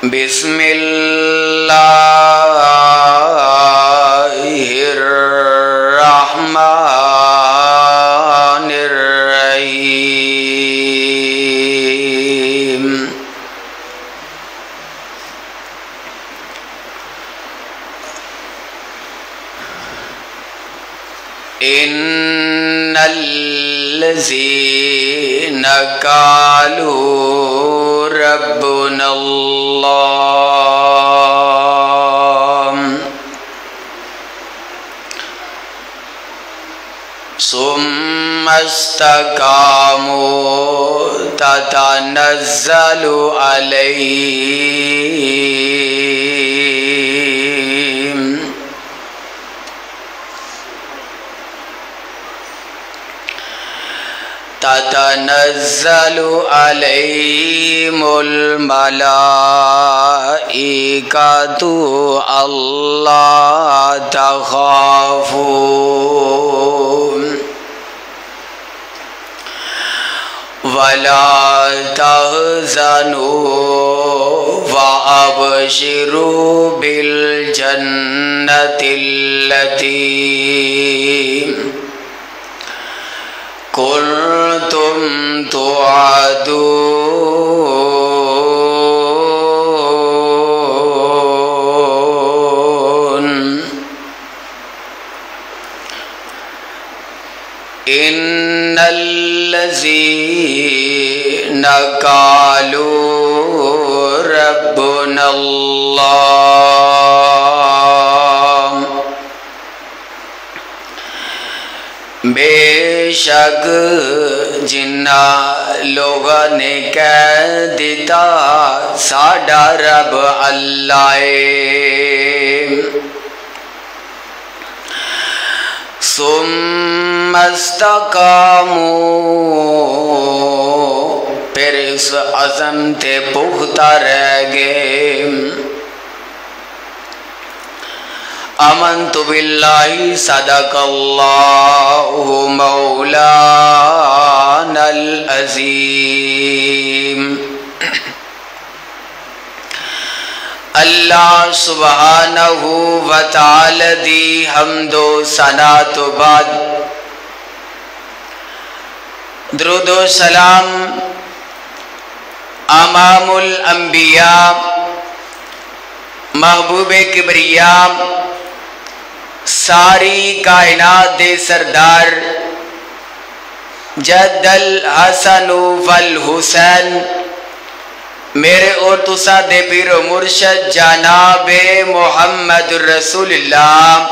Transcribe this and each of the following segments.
بسم اللہ الرحمن الرحیم ان الذین قالوا ربنا اللہ ثم استقاموا تتنزل علیہم تتنزل علیہم الملائکۃ اللہ تخافوا ولا تحزنوا وابشروا بالجنۃ التي کنتم توعدون ان الذین قالوا ربنا اللہ بے شک جنہ لوگوں نے کہہ دیتا ساڈا رب اللہ ثم استقاموا پھر اس عزم تے پختہ رہ گئے آمنت باللہ صدق اللہ مولانا العظیم اللہ سبحانہ وتعالی دی حمد و ثنا تو بعد درود و سلام امام الانبیاء محبوب کبریاء ساری کائنات دے سردار جد الحسن والحسین میرے اور تسا دے پیر و مرشد جناب محمد رسول اللہ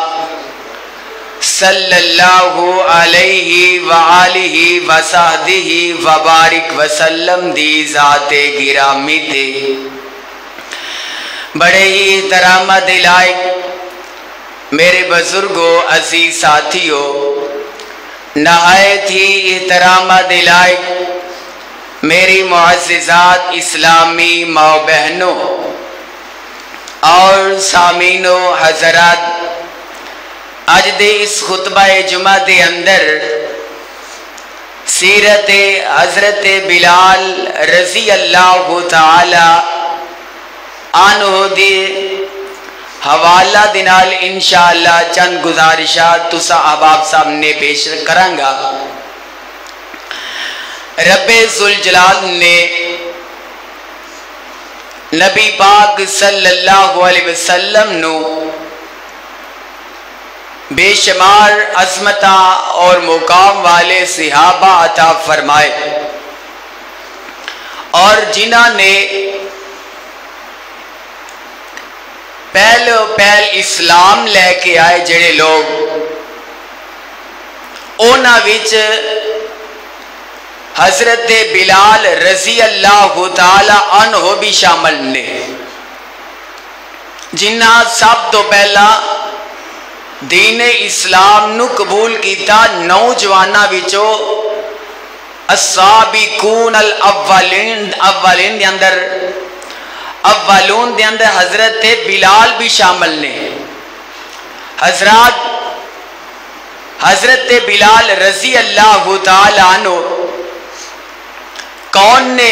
صلی اللہ علیہ وآلہ وصحبہ وبارک وسلم دی ذات گرامی تے بڑے ہی احترام دلائق میرے بزرگوں عزیز ساتھیوں نہایت ہی احترام دلائق میری معززات اسلامی ماں بہنوں اور سامعینوں حضرات آج دے اس خطبہ جمعہ دے اندر سیرت حضرت بلال رضی اللہ تعالی عنہ دے حوالہ دنال انشاءاللہ چند گزارشات تسا احباب سامنے پیش کرانگا رب ذوالجلال نے نبی پاک صلی اللہ علیہ وسلم نو بے شمار عظمتہ اور مقام والے صحابہ عطا فرمائے اور جنہاں نے پہلو اسلام لے کے آئے جڑے لوگ اونا وچ حضرت بلال رضی اللہ تعالی عنہ بھی شامل نے جنہ سب تو پہلا دین اسلام نو قبول کیتا نوجوانہ وچوں السابقون الاولین دے اندر اولون دے اندر حضرت بلال بھی شامل نے حضرات حضرت بلال رضی اللہ تعالی عنہ کون نے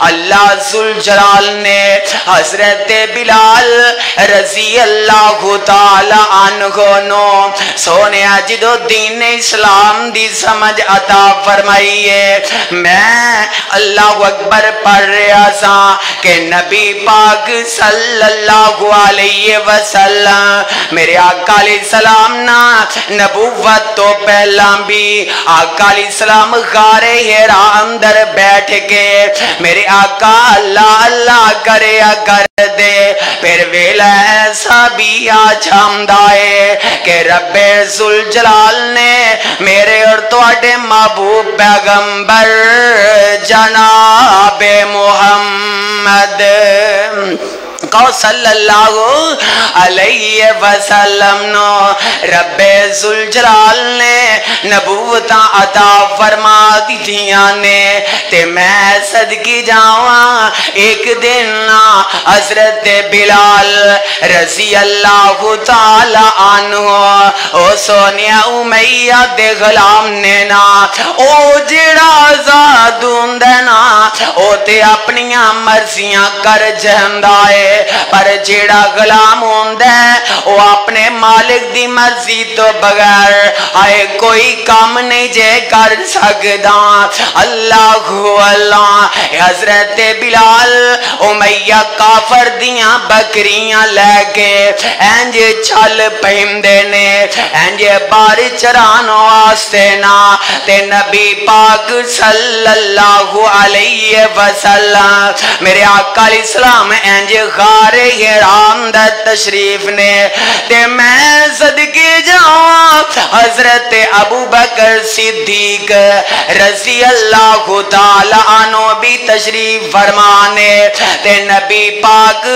اللہ ذوالجلال نے حضرت بلال رضی اللہ تعالی عنہ نو سونے جدو دین اسلام دی سمجھ عطا فرمائیے میں اللہ اکبر پڑھ رہا سا کہ نبی پاک صلی اللہ علیہ وسلم میرے آقا علیہ السلام نا نبوت تو پہلا بھی آقا علیہ السلام غار حرا اندر بیٹھ کے میرے آقا اللہ اللہ کرے کر دے پھر ویلا ایسا بھی آجامدہ ہے کہ رب ذوالجلال نے میرے اور تواڈے محبوب پیغمبر جناب محمد کو صلی اللہ علیہ وسلم نو رب ذوالجلال نے نبوتاں عطا فرما دیاں نے تے میں صدقی جاواں ایک دن حضرت بلال رضی اللہ تعالی عنہ او سونیا امیہ دے غلام نے نا او جڑا آزاد ہوندا نا او تے اپنیاں مرضیاں کر جاندا ہے پر جیڑا غلام ہوندا ہے وہ اپنے مالک دی مرضی تو بغیر آئے کوئی کام نہیں جے کر سکدا اللہ اللہ حضرت بلال امیہ کافر دیاں بکریاں لے کے انج چل پیندے نے انج بار چرانو واسطے نا تے نبی پاک صلی اللہ علیہ وسلم میرے آقا علیہ السلام انج غار حرام دا تشریف نے تے میں صدقے جاؤں حضرت ابو بکر صدیق رضی اللہ تعالی عنہ بھی تشریف فرمانے تے نبی پاک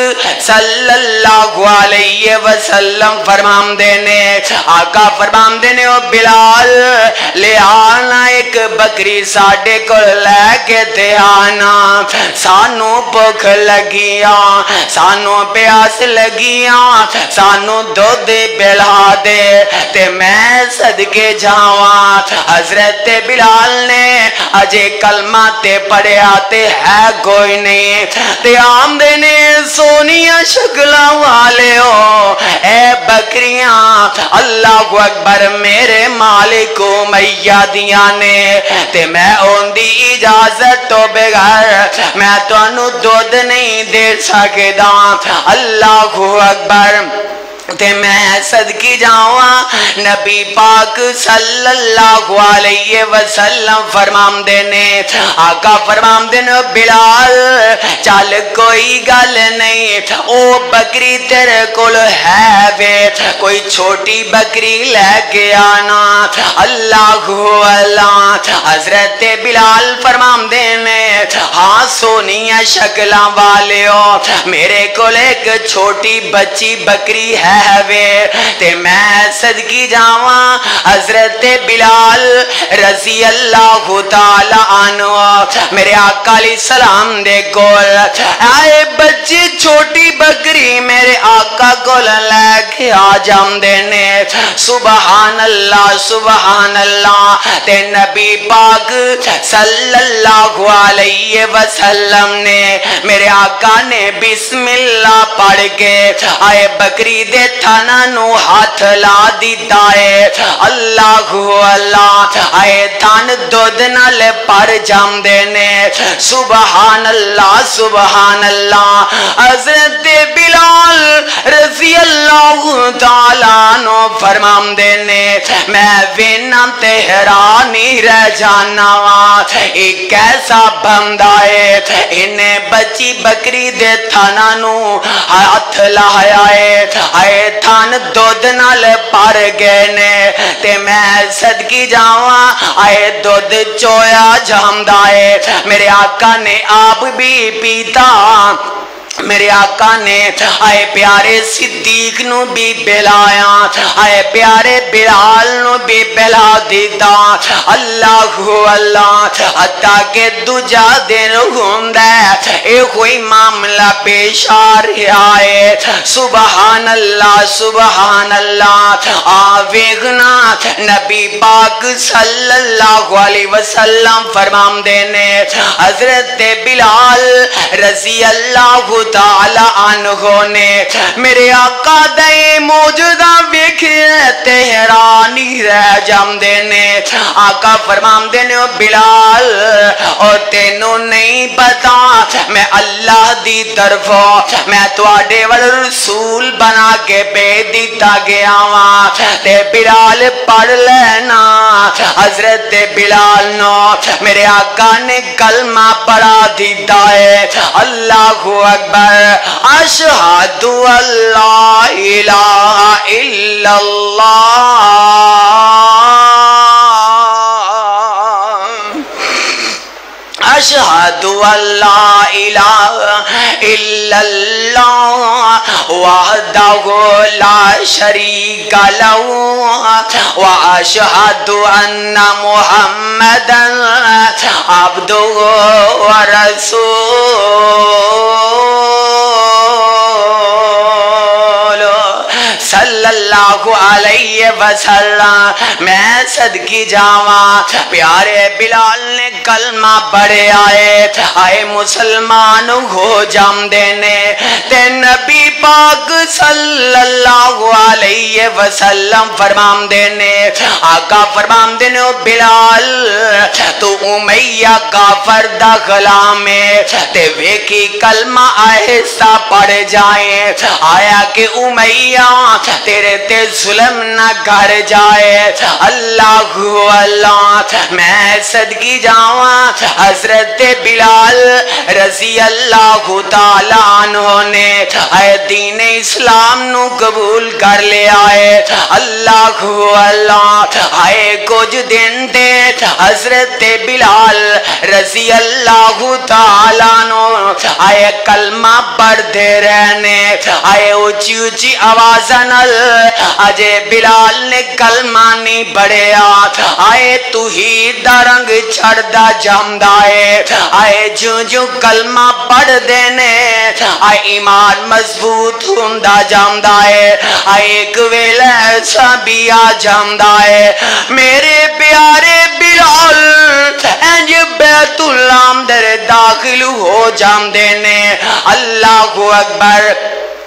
صلی اللہ علیہ وسلم فرمان دینے آقا فرمان دینے او بلال لے آنا ایک بکری ساڑے کو لے کے تے آنا سانو بھوک لگیاں سانو پیاس لگیاں سانو دودھ پلا دے تے میں صدقے جاواں حضرت بلال نے اجے کلمہ تے پڑھیا تے ہے کوئی نہیں تے آمدے نے سونیاں شکلاں والے ہو اے بکریاں اللہ اکبر میرے مالک امیہ دیاں نے تے میں ان دی اجازت تو بغیر میں تو انو دودھ نہیں دے سکدا اللہ اکبر تے میں صدقی جاواں نبی پاک صلی اللہ علیہ وسلم فرمام دینے آقا فرمام دینے بلال چل کوئی گل نہیں او بکری تیرے کول ہے وے کوئی چھوٹی بکری لے کے آنا اللہ اللہ حضرت بلال فرمام دینے ہاں سونی شکلاں والے ہو میرے کول ایک چھوٹی بچی بکری ہے تے میں صدقی جاواں حضرت بلال رضی اللہ تعالی عنہ میرے آقا علیہ السلام دے کول آئے بچی چھوٹی بکری میرے آقا کول لے کے آ جاندے نے سبحان اللہ تے نبی پاک صلی اللہ علیہ وسلم نے میرے آقا نے بسم اللہ پڑھ کے آئے بکری دے تھانا نو ہاتھ لا دیتا ہے اللہ اللہ آئے تھان دودھ نال پر جام دینے سبحان اللہ حضرت بلال رضی اللہ تعالیٰ نو فرمام دینے میں وینا تے حیرانی رہ جانا ایک ایسا بندہ ہے انہیں بچی بکری دے تھانا نو ہاتھ لایا ہے آئے تھان دودھ نال پر گئے نے تے میں صدقی جاواں آئے دودھ چویا جامدہ ہے میرے آقا نے آپ بھی پیتا میرے آقا نے آئے پیارے صدیق نو بھی بلایا آئے پیارے بلال نو بھی بلا دیتا اللہ اللہ حتیٰ کہ دوجا دن ہوندہ اے کوئی معاملہ پیش آ رہا ہے سبحان اللہ آویگنا نبی پاک صلی اللہ علیہ وسلم فرمام دینے حضرت بلال رضی اللہ تعالی عنہ نے میرے آقا دے موجودہ ویکھتے حیرانی رہ جام دینے آقا فرمام دینے بلال اور تینوں نہیں پتا میں اللہ دی طرفوں میں تواڈے وال رسول بنا کے بے دیتا گیا وہاں تے بلال پڑھ لینا حضرت بلال نو میرے آقا نے کلمہ پڑھا دیتا ہے اللہ اکبر اشہد اللہ الہ الا اللہ اشہد اللہ الہ الا اللہ وحدہ لا شریک لہ واشہد ان محمدا عبدہ ورسولہ صلی اللہ علیہ وسلم میں صدقی جاواں پیارے بلال نے کلمہ پڑھے آئے مسلمان ہو جام دینے تے نبی پاک صلی اللہ علیہ وسلم فرمام دینے آقا فرمام دینے بلال تو امیہ کافر دا غلام ہے تے ویکی کلمہ آہستہ پڑھ جائیں آیا کہ امیہ تیرے تے ظلم نہ کر جائے اللہ اللہ میں صدقی جاواں حضرت بلال رضی اللہ تعالیٰ عنہ نے اے دین اسلام نو قبول کر لے آئے اللہ اللہ آئے کچھ دن دے حضرت بلال رضی اللہ تعالیٰ عنہ آئے کلمہ پڑھ دے رہنے آئے اچھی اچھی آوازن اجے بلال نے کلمہ نہیں پڑھیا آئے توحید دا رنگ چھڑدا جامدا ہے آئے جو جو کلمہ پڑھ دینے آئے ایمان مضبوط ہوندا جامدا ہے آئے ایک ویلہ ایسا بھی آ جامدا ہے میرے پیارے بلال انج بیت اللہ اندر داخل ہو جام دینے اللہ اکبر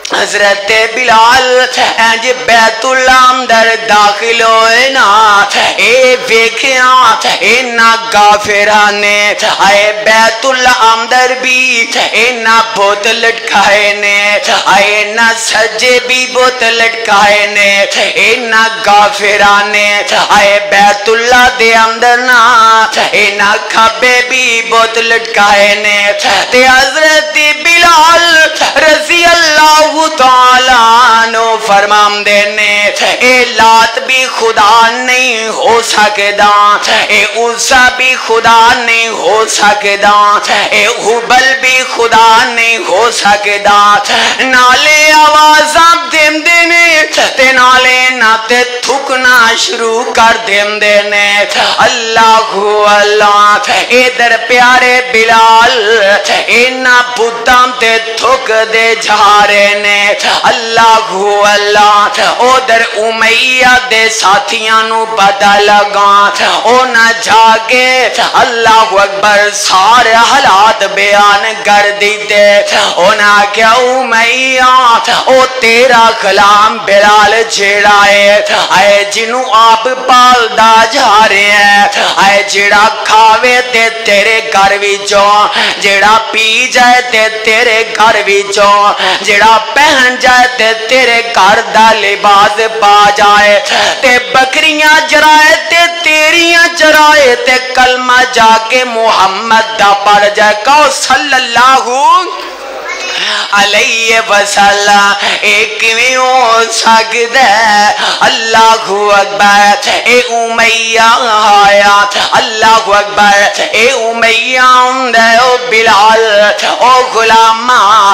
حضرت بلال انج بیت اللہ اندر داخل ہوئے نا اے ویکھیا اینا کافرانے آئے بیت اللہ اندر بھی اینا بوت لٹکائے نے اینا سجے بھی بوت لٹکائے نے اینا کافرانے آئے بیت اللہ دے اندر نا اینا کھبے بھی بوت لٹکائے نے تے حضرت بلال رضی اللہ تعالیٰ نو فرمام دینے اے لات بھی خدا نہیں ہو سکدا اے عزا بھی خدا نہیں ہو سکدا اے حبل بھی خدا نہیں ہو سکدا نالے آوازاں دیم دینے تے نالے ناتے تھکنا شروع کر دیم دینے اللہ اللہ اے در پیارے بلال اینا بودام تے تھک دے جھارے نے اللہ اللہ او در امیہ دے ساتھیاں نو پتہ لگا او نہ جاگے اللہ اکبر سارے حالات بیان کر دیتے او نہ کیا امیہ او تیرا کلام بلال جیڑا ہے اے جنو آپ پال دا جا رہے ہیں اے جیڑا کھاوے تے تیرے گھر وچوں جیڑا پی جائے تے تیرے گھر وچوں جیڑا پہن جائے تے تیرے گھر دا لباس پا جائے تے بکریاں چرائے تے تیریاں چرائے تے کلمہ جا کے محمد دا پڑھ جائے کہو صلی اللہ علیہ وسلم ایک میں ہو سکتا ہے اللہ اکبر اے امیہ آیا اللہ اکبر اے امیہ اندے او بلال او غلامہ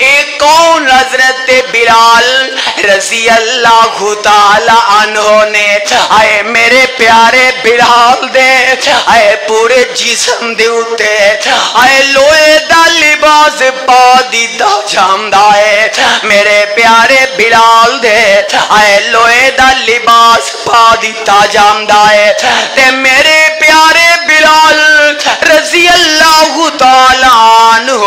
اے کون حضرت بلال رضی اللہ تعالی عنہ نے آئے میرے پیارے بلال دے آئے پورے جسم دے اتے آئے لوہے دا لباس پا دیتا جامدہ ہے میرے پیارے بلال دے آئے لوہے دا لباس پا دیتا جامدہ ہے تے میرے پیارے بلال رضی اللہ تعالی عنہ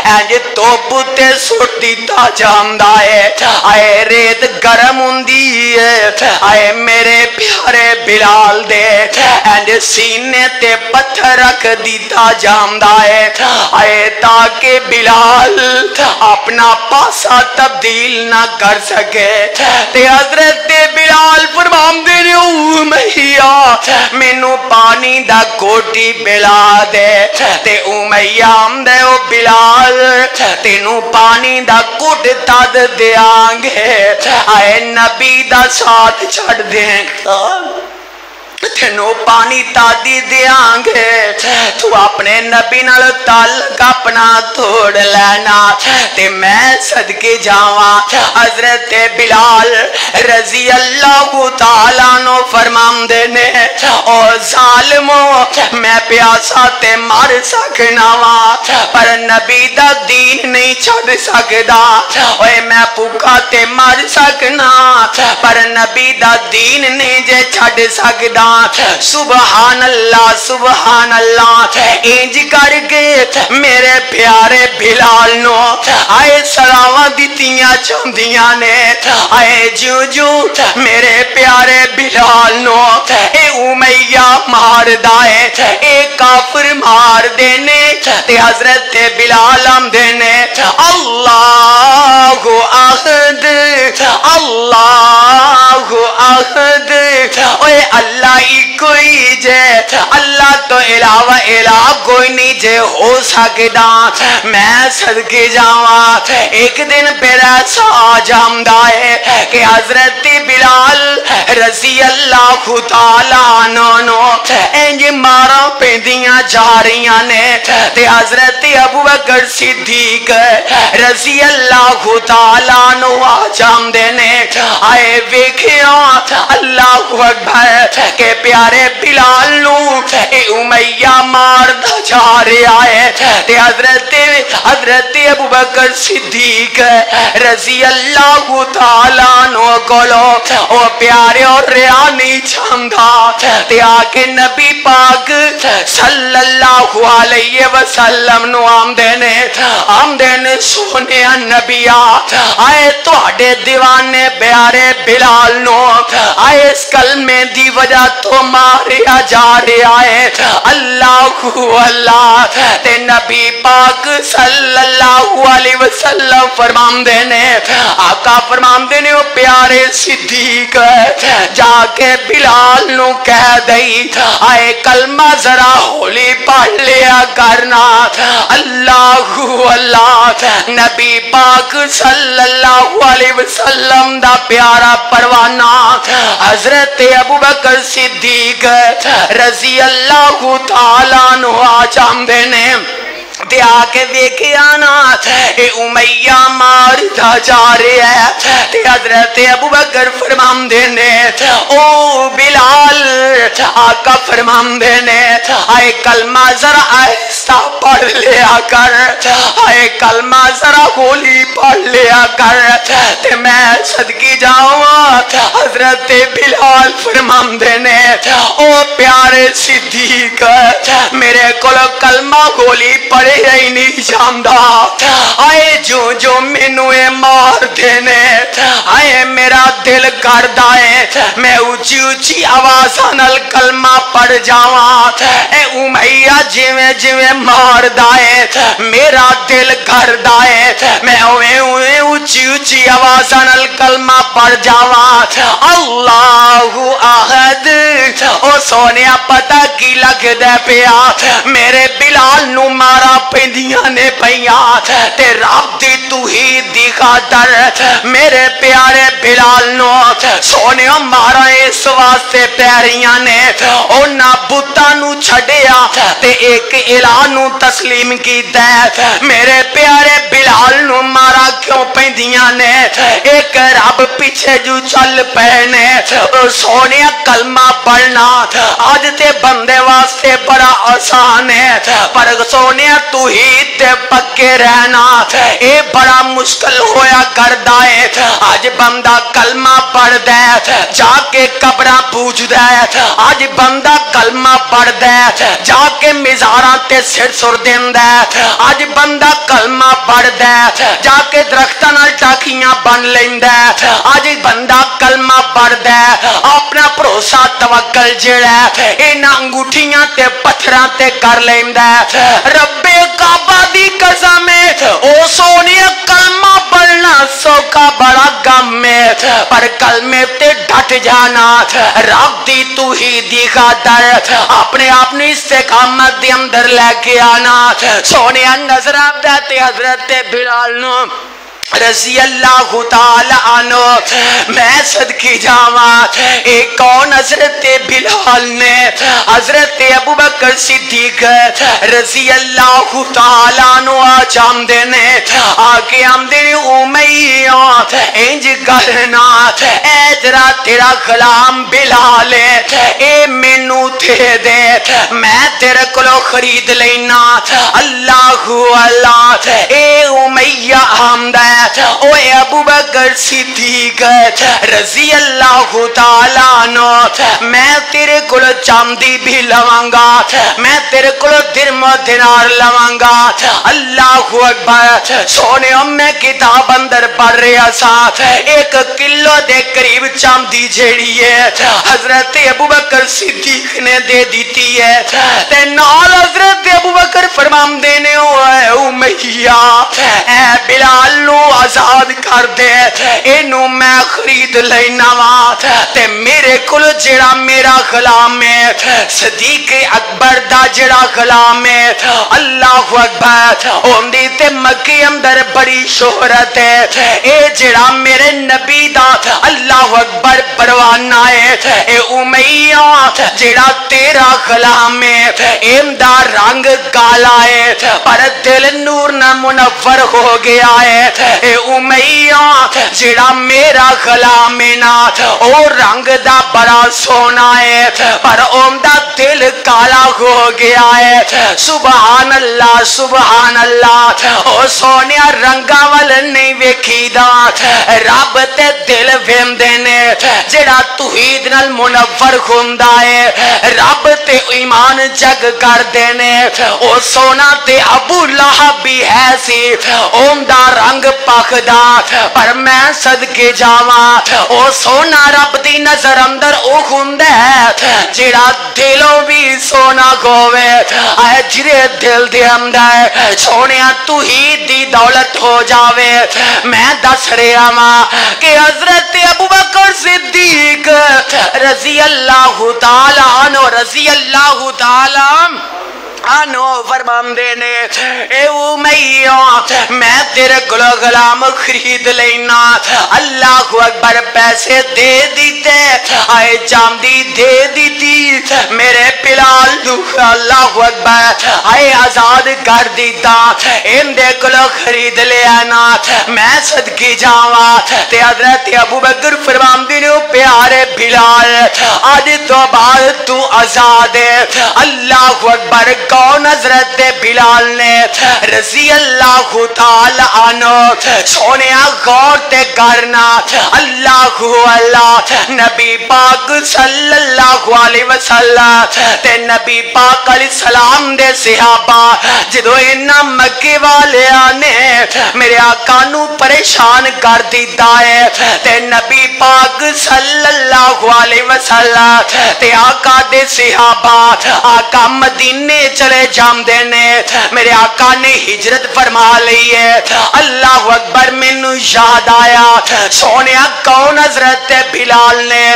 اینج توبتے سٹ دیتا جامدہ ہے آئے ریت گرم ہوندی ہے آئے میرے پیارے بلال دے اینج سینے تے پتھر رکھ دیتا جامدہ ہے آئے تاکہ بلال اپنا پاسا تبدیل نہ کر سکے تے حضرت بلال فرمان دے رہے امیہ مینو پانی دا گھوٹی بلا دے تے امیہ آمدے او بلال تینو پانی دا گھٹ تد دیاں گے آئے نبی دا ساتھ چھڑ دیں تینو پانی تادی دیاں گے تو اپنے نبی نال تعلق اپنا توڑ لینا تے میں صدقے جاواں حضرت بلال رضی اللہ تعالیٰ عنہ فرماندے نے او ظالمو میں پیاسا تے مار سکنا وا پر نبی دا دین نہیں چھڑ سکدا اوے میں بھوکا تے مار سکنا پر نبی دا دین نہیں جے چھڑ سکدا سبحان اللہ انج کر کے میرے پیارے بلال نو آئے سلاواں دتیاں چوندیاں نے آئے جو جو میرے پیارے بلال نو اے امیہ مار دائے اے کافر مار دینے تے حضرت بلال ہم دینے اللہ احد اوے اللہ ہی کوئی جے اللہ تو علاوہ الہ کوئی نہیں جے ہو سکدا میں صدقے جاواں ایک دن پھر ایسا جامدہ ہے کہ حضرت بلال رضی اللہ تعالیٰ عنہ انج مارا پیندیاں جا رہیاں نے تے حضرت ابوبکر صدیق رضی اللہ تعالیٰ عنہ جامدے نے آئے ویکھیا اللہ اکبر کہ پیارے بلال نو اے امیہ ماردا جا رہا ہے تے حضرت ابوبکر صدیق رضی اللہ تعالیٰ عنہ کولو او پیارے اور رہا نہیں چاہندا تے آکے نبی پاک صلی اللہ علیہ وسلم نو آمدے نے سونے نبیہ آئے تو اڈے دیوانے پیارے بلال نو آئے اس کلمے دی وجہ تو ماریا جا رہا ہے اللہ تے نبی پاک صلی اللہ علیہ وسلم فرمان دینے آقا فرمان دینے وہ پیارے صدیق جا کے بلال نو کہہ دئی آئے کلمہ ذرا ہولی پڑھ لیا کرنا اللہ نبی پاک صلی اللہ علیہ وسلم دا پیارا پروانہ حضرت ابوبکر صدیق رضی اللہ تعالیٰ عنہ چاہمدے نے تے آکے دیکھے آنا اے امیہ ماردا جا رہے ہیں تے حضرت ابوبکر فرمان دینے او بلال آقا فرمان دینے آئے کلمہ ذرا آہستہ پڑھ لیا کر آئے کلمہ ذرا گولی پڑھ لیا کر تے میں صدقی جاؤں حضرت بلال فرمان دینے او پیارے صدیق میرے کلو کلمہ گولی پڑھ ہی نہیں جاندا آئے جو مینوے مار دینے آئے میرا دل کردا ہے میں اونچی اونچی آوازاں نال کلمہ پڑھ جاواں اے امیہ جویں ماردا ہے میرا دل کردا ہے میں اویں اونچی اونچی آوازاں نال کلمہ پڑھ جاواں اللہ احد او سونیا پتہ کی لگدا پیا میرے بلال نو مارا پیندیاں نے پیاں تے رب دی توحید دی خاطر میرے پیارے بلال بلال نو سونے مارا اس واسطے پیاریاں نے اونا بتاں نو چھڈیا تے ایک الہ نو تسلیم کیتا ہے میرے پیارے بلال نو مارا کیوں پیندیاں نے ایک رب پیچھے جو چل پہنے سونے کلمہ پڑھنا آج تے بندے واسطے بڑا آسان ہے پر سونے توحید تے پکے رہنا اے بڑا مشکل ہویا کردا ہے آج بندہ کلمہ پڑھ دے جا کے قبراں پوچھ دے آج بندہ کلمہ پڑھ دے جا کے مزاراں تے سر سر دیندا آج بندہ کلمہ پڑھ دے جا کے درختاں نال ٹاکیاں بن لیندا آج بندہ کلمہ پڑھ دے اپنا بھروسہ توکل جڑا انہاں انگوٹھیاں تے پتھراں تے کر لیندا رب کعبہ دی قسم او سونے کلمہ پڑھنا سوکا بڑا غم ہے پر کلمے تے ڈٹ جانا رب دی توحیدی خاطر اپنے آپ نے استقامت دے اندر لے کے آنا سونے نظر آتا تے حضرت بلال نو رضی اللہ تعالی عنہ میں صدقی جاواں ایک کون حضرت بلال نے حضرت ابو بکر صدیق رضی اللہ تعالی عنہ آجامدے نے آکے آمدے نے امیہ انج کرنا اے جرا تیرا غلام بلال اے مینو دے دے میں تیرے کلو خرید لینا اللہ اللہ اے امیہ آمدہ اوے ابو بکر صدیق رضی اللہ تعالیٰ عنہ میں تیرے کل چاندی بھی لوانگا میں تیرے کل درم و دینار لوانگا اللہ اکبر سونے میں کتاب اندر پڑھ رہا سا 1 کلو دے قریب چاندی جیڑی ہے حضرت ابو بکر صدیق نے دے دیتی ہے تے نال حضرت ابو بکر فرمان دینے ہوئے امیہ اے بلال نو آزاد کر دے انہوں میں خرید لینا وا تے میرے کل جڑا میرا غلام ہے صدیق اکبر دا جڑا غلام ہے اللہ اکبر اوندی تے مکی اندر بڑی شہرت ہے اے جڑا میرے نبی دا اللہ اکبر پروانہ ہے اے امیہ جڑا تیرا غلام ہے ایم دا رنگ کالا ہے پر دل نور نہ منور ہو گیا ہے اے امیہ جڑا میرا غلام ہے نا او رنگ دا بڑا سونا ہے پر اوم دا دل کالا ہو گیا ہے سبحان اللہ او سونیا رنگا وال نہیں ویکھی دا رب تے دل ویندے نے جڑا توحید نال منور ہوندا ہے رب تے ایمان جگ کر دینے او سونا تے ابو لہب بھی ہے سی اوم دا رنگ پاکدا پر میں صدقے جاواں او سونا رب دی نظر اندر او ہوندا ہے جڑا دلوں بھی سونا ہووے اے جڑے دل دے اندر سونیا توحید دی دولت ہو جاوے میں دس رہا واں کہ حضرت ابو بکر صدیق رضی اللہ تعالی عنہ رضی اللہ تعالی آنو فرمان دینے اے امیہ میں تیرے گلو غلام خرید لینا اللہ اکبر پیسے دے دیتے آئے چاندی دے دیتی میرے بلال دو اللہ اکبر آئے آزاد کر دیتا ان دے گلو خرید لے آنا میں صدقی جاواں تے حضرت ابو بکر فرمان دینے پیارے بلال آج تو بعد تو آزاد ہے اللہ اکبر کون حضرت بلال نے رضی اللہ تعالی عنہ سونیا غور تے کرنا اللہ اللہ نبی پاک صلی اللہ علیہ وسلم تے نبی پاک علیہ السلام دے صحابہ جدو انہاں مکے والے آنے میرے آقا نو پریشان کر دیتا ہے تے نبی پاک صلی اللہ علیہ وسلم تے آقا دے صحابہ آقا مدینے چلے جاندے نے میرے آقا نے ہجرت فرما لی ہے اللہ اکبر مینوں یاد آیا سونیا کون حضرت بلال نے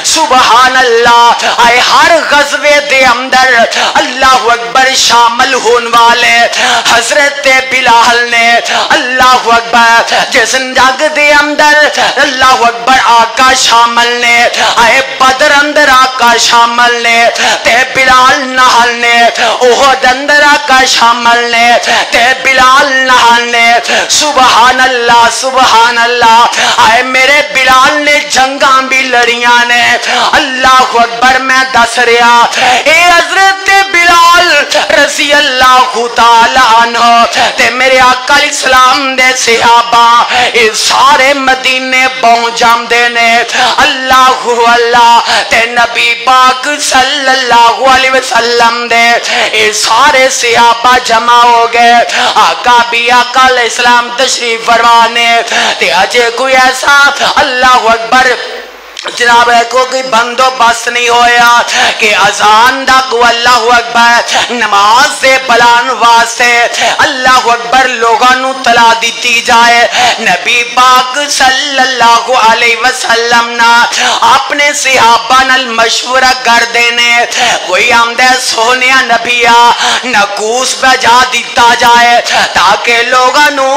سبحان اللہ آئے ہر غزوے دے اندر اللہ اکبر شامل ہون والے حضرت بلال نے اللہ اکبر جس جنگ دے اندر اللہ اکبر آقا شامل نے آئے بدر اندر آقا شامل نے تے بلال نال نے احد اندر آقا شامل نے تے بلال نال نے سبحان اللہ آئے میرے بلال نے جنگاں بھی لڑیاں نے اللہ اکبر میں دس رہا اے حضرت بلال رضی اللہ تعالی عنہ تے میرے آقا اسلام دے صحابہ اے سارے مدینے پہنچ جاندے نے اللہ تے نبی پاک صلی اللہ علیہ وسلم دے اے سارے صحابہ جمع ہو گئے آقا بھی آقا علیہ السلام تشریف فرمانے تے اجے کوئی ایسا اللہ اکبر جناب ہے کوئی بندوبست نہیں ہویا کہ اذان دا کو اللہ اکبر نماز دے بلان واسطے اللہ اکبر لوگاں نو تلا دیتی جائے نبی پاک صلی اللہ علیہ وسلم نا اپنے صحابہ نال مشورہ کر دینے کوئی آمدہ سونیا نبیا نکوس بجا دیتا جائے تاکہ لوگاں نو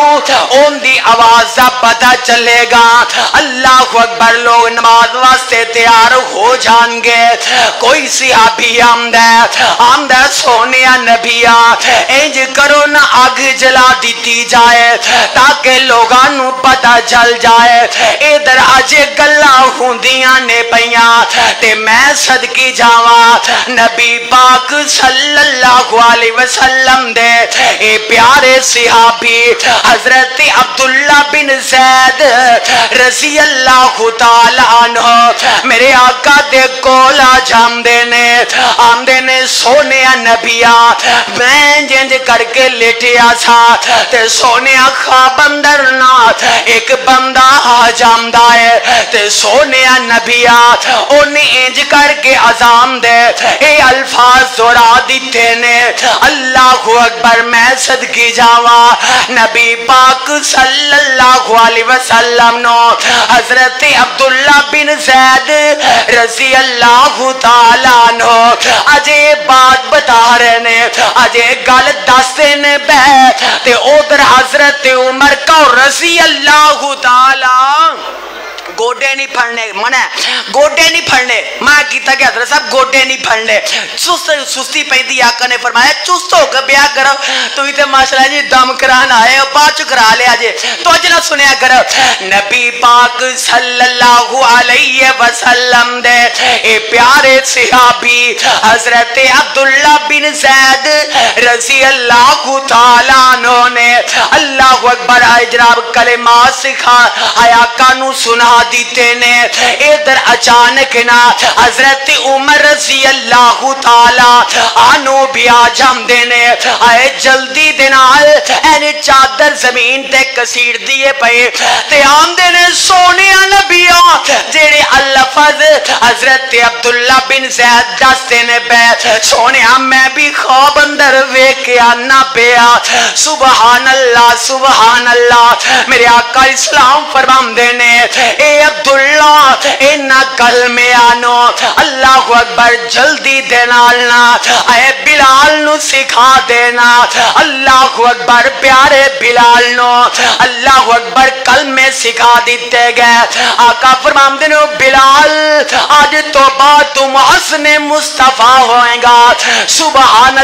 ان دی آواز دا پتہ چلے گا اللہ اکبر لوگ نماز واسطے تیار ہو جان گے کوئی صحابی آمدہ سونیا نبیا انج کرو نہ آگ جلا دیتی جائے تاکہ لوگانو پتہ چل جائے ادھر اجے گلا ہوندیاں نے پیاں تے میں صدقی جاواں نبی پاک صلی اللہ علیہ وسلم دے اے پیارے صحابی حضرت عبداللہ بن زید رضی اللہ تعالی عنہ میرے آقا دے کولا آمدے نے سونیا نبیا میں جنج کر کے لیٹیا سا تے سونیا خواب اندر نات ایک بندہ آ جامدہ ہے تے سونیا نبیا انہیں انج کر کے عظام دے اے الفاظ دورا دیتے نے اللہ اکبر میں صدقی جاواں نبی پاک صلی اللہ علیہ وسلم نو حضرت عبداللہ بن زید رضی اللہ تعالیٰ عنہ اجے بات بتا رہے نے اجے گل دستے نے بے تے ادھر حضرت عمر کا رضی اللہ تعالیٰ گوڑے نہیں پھڑنے منہ گوڑے نہیں پھڑنے میں کیتا کہ حضرت صاحب گوڑے نہیں پھڑنے سستی پہندی آقا نے فرمایا چست ہو کے بیاہ کرو تو ہی تے ماشاءاللہ جی دم کرانا ہے پاچ کرا لے آجے تو اجنا سنیا کرو نبی پاک صلی اللہ علیہ وسلم دے اے پیارے صحابی حضرت عبداللہ بن زید رضی اللہ تعالیٰ عنہ نے اللہ اکبر جناب کلمات سکھا آقا نو سنا دیتے نے ادھر اچانک نا حضرت عمر رضی اللہ تعالی عنہ بھی آ جاندے نے آئے جلدی دنال اینی چادر زمین تے کسیر دیے پئے تے آمدے نے سونیا نبیا جیڑے اللفظ حضرت عبداللہ بن زید دستے نے بیت سونیا میں بھی خواب اندر ویکے آنا پیا سبحان اللہ میرے آقا اسلام فرمان دینے اے عبداللہ اے نقل میں آنو اللہ اکبر جلدی دینالنا اے بلال نو سکھا دینا اللہ اکبر پیارے بلال نو اللہ اکبر کلمے سکھا دیتے گئے آقا فرمان دینے بلال آج تو بعد تم حسن مصطفیٰ ہوئیں گا سبحان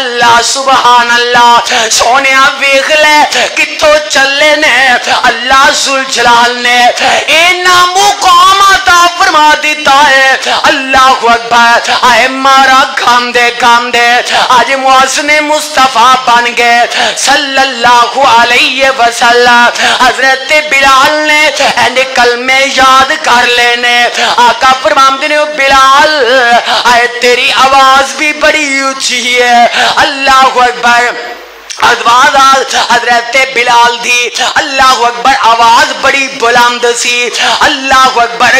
اللہ سونیا ویخ لے کتوں چلے نے اللہ ذوالجلال نے اے نامو قوم عطا فرما دیتا ہے اللہ اکبر آئے مارا کام دے آج محسن مصطفیٰ بن گئے صلی اللہ علیہ وسلم حضرت بلال نے اینڈ کلمے یاد کر لینے آقا فرمام دینے بلال آئے تیری آواز بھی بڑی اونچی ہے اللہ اکبر آواز حضرت بلال دی اللہ اکبر آواز بڑی بلند سی اللہ اکبر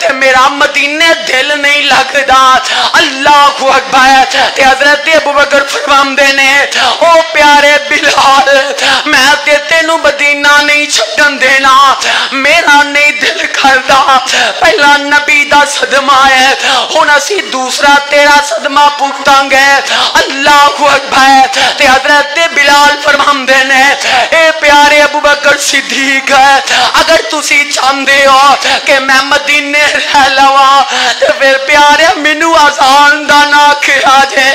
تے میرا مدینے دل نہیں لگدا۔ اللہ اکبر۔ تے حضرت ابو بکر فرماندے نے او پیارے بلال میں تے تینوں مدینہ نہیں چھڈن دینا، میرا نہیں دل کردا، پہلا نبی دا صدمہ ہے ہن اسی دوسرا تیرا صدمہ پوٹاں گے۔ اللہ اکبر۔ تے حضرت بلال فرماندے نے اے پیارے ابو بکر صدیق اگر تسی چاہندے ہو کہ میں مدینے رہ لواں تے پھر پیارے مینوں آسان دا نہ کھیا جے،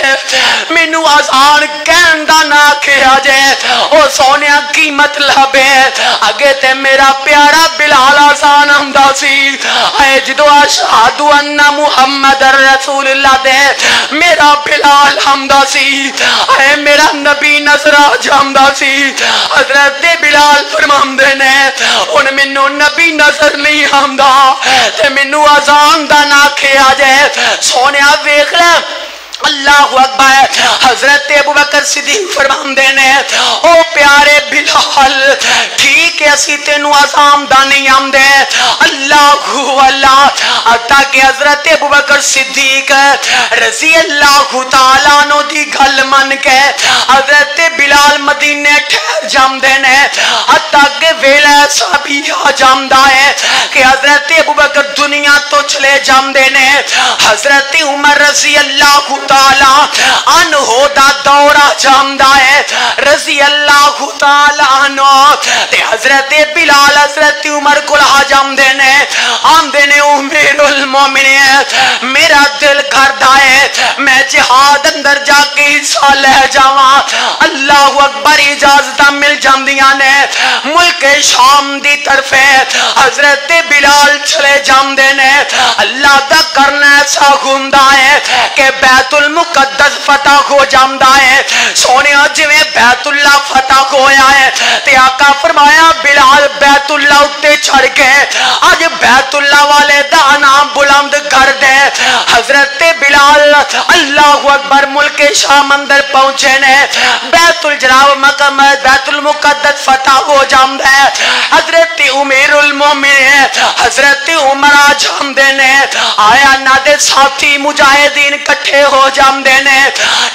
مینوں آسان کہن دا نہ کھیا جے۔ او سونیا کی مطلب ہے اگے تے میرا پیارا بلال آسان ہوندا سی، اے جدو اشہد ان محمد رسول اللہ دے میرا بلال ہوندا سی، اے میرا نبی نظر آ جاندا سی۔ حضرت بلال فرماندے نے ہن مینوں نبی نظر نہیں آندا تے مینوں آسان دا نہ کھیا جے۔ سونیا ویکھ لے اللہ اکبر۔ حضرت ابوبکر صدیق فرماندے نے او پیارے بلال ٹھیک ہے اسی تینوں آسان دا نہیں آندے، اللہ اللہ حتیٰ کہ حضرت ابوبکر صدیق رضی اللہ تعالیٰ عنہ دی گل من کے حضرت بلال مدینے ٹھہر جاندے نے، حتیٰ کہ ویلا ایسا بھی آ جاندا ہے کہ حضرت ابوبکر دنیا تو چلے جاندے نے، حضرت عمر رضی اللہ تعالی عنہ دا دورہ جامدہ ہے رضی اللہ تعالی عنہ تے حضرت بلال حضرت عمر کو لہا جامدے نے آمدے نے امیر المومنین میرا دل کردہ ہے میں جہاد اندر جا کے حصہ لے جاواں۔ اللہ اکبر اجازتہ مل جاندیاں نے ملک شام دی طرف ہے حضرت بلال چلے جامدے نے۔ اللہ دا کرنا ایسا گھومدہ ہے کہ بیت المقدس فتح ہو جامدہ ہے، سونے جویں بیت اللہ فتح ہویا ہے تے آقا فرمایا بلال بیت اللہ اتے چڑھ کے آج بیت اللہ والے دا نام بلند کر دے۔ حضرت بلال اللہ اکبر ملک شام اندر پہنچے نے، بیت الجناب مقام بیت المقدس فتح ہو جامدہ ہے۔ حضرت امیر المومنین حضرت عمر آ جامدے نے، آیا نہ دے ساتھی مجاہدین کٹھے ہو جامدے نے،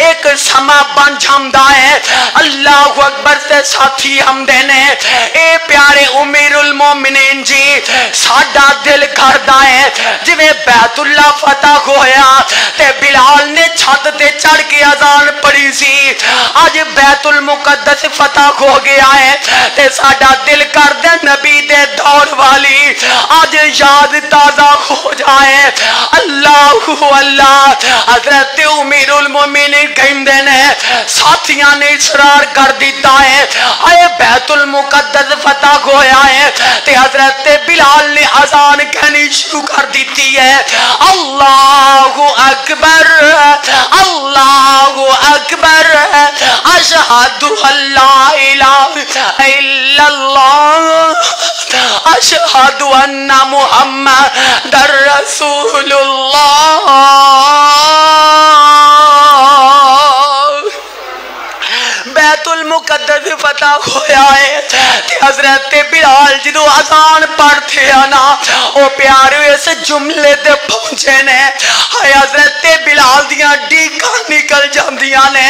ایک سما بن جامدہ ہے۔ اللہ اکبر سے ساتھی ہمدے نے اے پیارے امیر المومنین جی ساڈا دل کردہ ہے جویں بیت اللہ فتح ہویا تے بلال نے چھت تے چڑھ کے اذان پڑھی سی، آج بیت المقدس فتح ہو گیا ہے تے ساڈا دل کردہ نبی دے دور والی آج یاد تازہ ہو جائے۔ اللہ اللہ حضرت امیر المومنین کہندے نے ساتھیاں نے اصرار کر دیتا ہے اے بیت المقدس فتح ہویا ہے تے حضرت بلال نے اذان کہنی شروع کر دیتی ہے، اللہ اکبر اللہ اکبر اشہد اللہ الہ الا اللہ اشہد ان محمد رسول اللہ۔ بیت المقدس فتح ہویا ہے کہ حضرت بلال جدو اذان پڑھتے آنا او پیارے اس جملے دے پہنچے نے، اے حضرت بلال دیاں ڈیکاں نکل جاندیاں نے،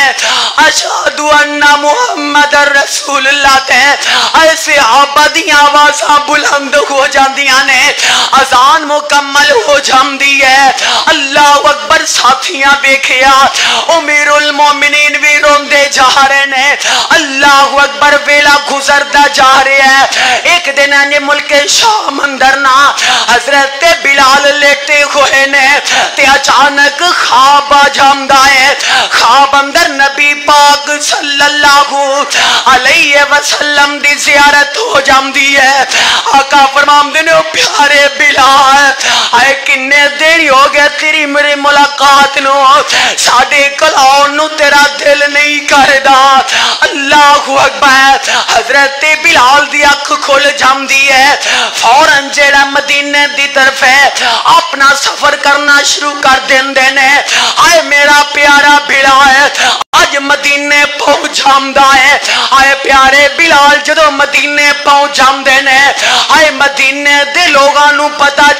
اشہد ان محمد رسول اللہ تے اے صحابہ دیاں آوازاں بلند ہو جاندیاں نے، اذان مکمل ہو جاندی ہے۔ اللہ اکبر ساتھیاں دیکھیا امیر المومنین بھی روندے جا رہے نے، اللہ اکبر ویلا گزردہ جا رہے ہیں۔ ایک دن انجے ملک شام اندر نا حضرت بلال لیٹے ہوئے نے تے اچانک خواب آ جامدہ ہے، خواب اندر نبی پاک صلی اللہ علیہ وسلم دی زیارت ہو جامدی ہے۔ آقا فرماندے نے پیارے بلال اے کنے دن ہو گئے تیری میری ملاقات نو، ساڈے کلاؤں نو تیرا دل نہیں کردا۔ اللہ اکبر حضرت بلال دی اکھ کھل جاندی ہے، فوراً جیڑا مدینے دی طرف ہے اپنا سفر کرنا شروع کر دیندے نے۔ آئے میرا پیارا بلال آج مدینے پہنچ جامدہ ہے، آئے پیارے بلال جدو مدینے پہنچ جامدے نے، آئے مدینے دے لوگاں نو پتہ